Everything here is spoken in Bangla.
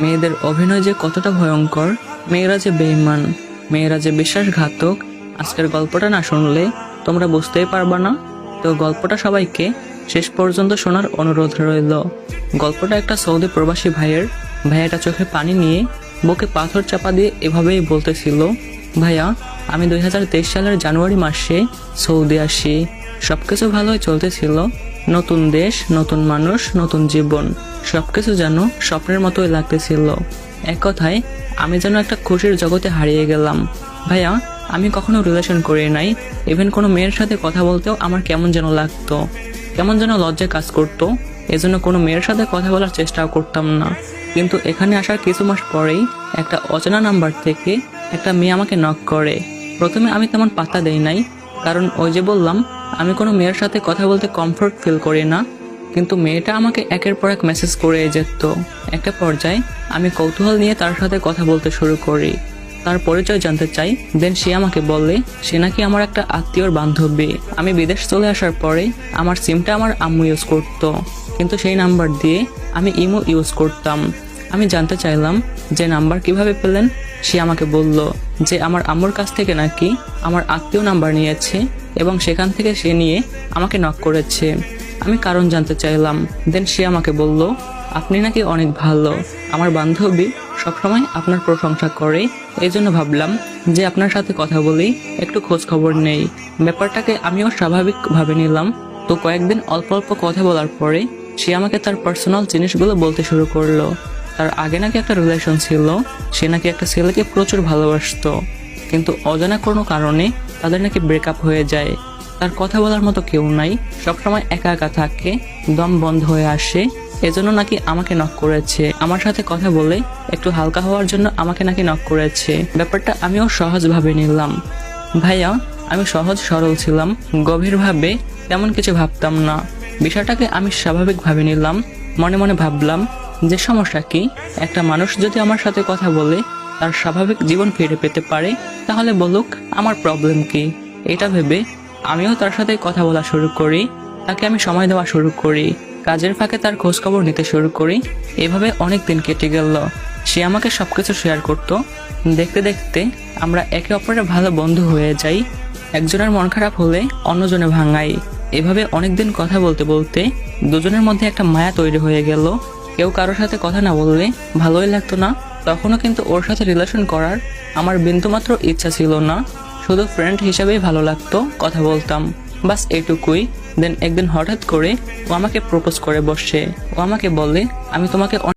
মেয়েদের অভিনয় যে কতটা ভয়ঙ্কর, মেয়েরা যে বেঈমান, মেয়েরা যে বিশ্বাসঘাতক, আজকের গল্পটা না শুনলে তোমরা বুঝতেই পারবা না। তো গল্পটা সবাইকে শেষ পর্যন্ত শোনার অনুরোধ রইল। গল্পটা একটা সৌদি প্রবাসী ভাইয়াটা চোখে পানি নিয়ে বুকে পাথর চাপা দিয়ে এভাবেই বলতেছিল, ভাইয়া আমি 2023 সালের জানুয়ারি মাসে সৌদি আসি। সবকিছু ভালোই চলতেছিল, নতুন দেশ, নতুন মানুষ, নতুন জীবন, সবকিছু যেন স্বপ্নের মতোই লাগতেছিল। এক কথায় আমি যেন একটা খুশির জগতে হারিয়ে গেলাম। ভাইয়া আমি কখনো রিলেশন করি নাই, ইভেন কোনো মেয়ের সাথে কথা বলতেও আমার কেমন যেন লাগতো, কেমন যেন লজ্জা কাজ করতো, এজন্য কোনো মেয়ের সাথে কথা বলার চেষ্টাও করতাম না। কিন্তু এখানে আসার কিছু মাস পরেই একটা অচেনা নাম্বার থেকে একটা মেয়ে আমাকে নক করে। প্রথমে আমি তেমন পাত্তা দেই নাই, কারণ ওই যে বললাম আমি কোনো মেয়ের সাথে কথা বলতে কমফোর্ট ফিল করি না। কিন্তু মেয়েটা আমাকে একের পর এক মেসেজ করে যেত। একটা পর্যায়ে আমি কৌতূহল নিয়ে তার সাথে কথা বলতে শুরু করি, তার পরিচয় জানতে চাই। দেন সে আমাকে বলে সে নাকি আমার একটা আত্মীয়র বান্ধবী। আমি বিদেশ চলে আসার পরে আমার সিমটা আমার আম্মু ইউজ করতো, কিন্তু সেই নাম্বার দিয়ে আমি ইমো ইউজ করতাম। আমি জানতে চাইলাম যে নাম্বার কিভাবে পেলেন। সে আমাকে বলল যে আমার আম্মুর কাছ থেকে নাকি আমার আত্মীয় নাম্বার নিয়েছে এবং সেখান থেকে সে নিয়ে আমাকে নক করেছে। আমি কারণ জানতে চাইলাম। দেন সে আমাকে বলল, আপনি নাকি অনেক ভালো, আমার বান্ধবী সবসময় আপনার প্রশংসা করে, এই জন্য ভাবলাম যে আপনার সাথে কথা বলি, একটু খোঁজ খবর নেই। ব্যাপারটাকে আমিও স্বাভাবিকভাবে নিলাম। তো কয়েকদিন অল্প অল্প কথা বলার পরে সে আমাকে তার পার্সোনাল জিনিসগুলো বলতে শুরু করলো। তার আগে নাকি একটা রিলেশন ছিল, সে নাকি একটা ছেলেকে প্রচুর ভালোবাসতো, কিন্তু অজানা কোনো কারণে তাদের নাকি ব্রেকআপ হয়ে যায়। তার কথা বলার মতো কেউ নাই, সবসময় একা একা থাকে, দম বন্ধ হয়ে আসে, এজন্য নাকি আমাকে নক করেছে। আমার সাথে কথা বলে একটু হালকা হওয়ার জন্য আমাকে নাকি নক করেছে। ব্যাপারটা আমিও সহজভাবে নিলাম। ভাইয়া আমি সহজ সরল ছিলাম, গভীরভাবে তেমন কিছু ভাবতাম না। বিষয়টাকে আমি স্বাভাবিকভাবে নিলাম। মনে মনে ভাবলাম যে সমস্যা কি, একটা মানুষ যদি আমার সাথে কথা বলে তার স্বাভাবিক জীবন ফিরে পেতে পারে, তাহলে বলুক, আমার প্রবলেম কি। এটা ভেবে আমিও তার সাথে কথা বলা শুরু করি, তাকে আমি সময় দেওয়া শুরু করি, কাজের ফাঁকে তার খোঁজ খবর নিতে শুরু করি। এভাবে অনেক দিন কেটে গেল। সে আমাকে সবকিছু শেয়ার করত। দেখতে দেখতে আমরা একে অপরের ভালো বন্ধু হয়ে যাই। একজনের মন খারাপ হলে অন্যজনে ভাঙাই। এভাবে অনেকদিন কথা বলতে বলতে দুজনের মধ্যে একটা মায়া তৈরি হয়ে গেল। কেউ কারোর সাথে কথা না বললে ভালোই লাগতো না। তখনও কিন্তু ওর সাথে রিলেশন করার আমার বিন্দুমাত্র ইচ্ছা ছিল না, শুধু ফ্রেন্ড হিসেবেই ভালো লাগতো, কথা বলতাম, বাস এটুকুই। দেন একদিন হঠাৎ করে ও আমাকে প্রপোজ করে বসে। ও আমাকে বলে, আমি তোমাকে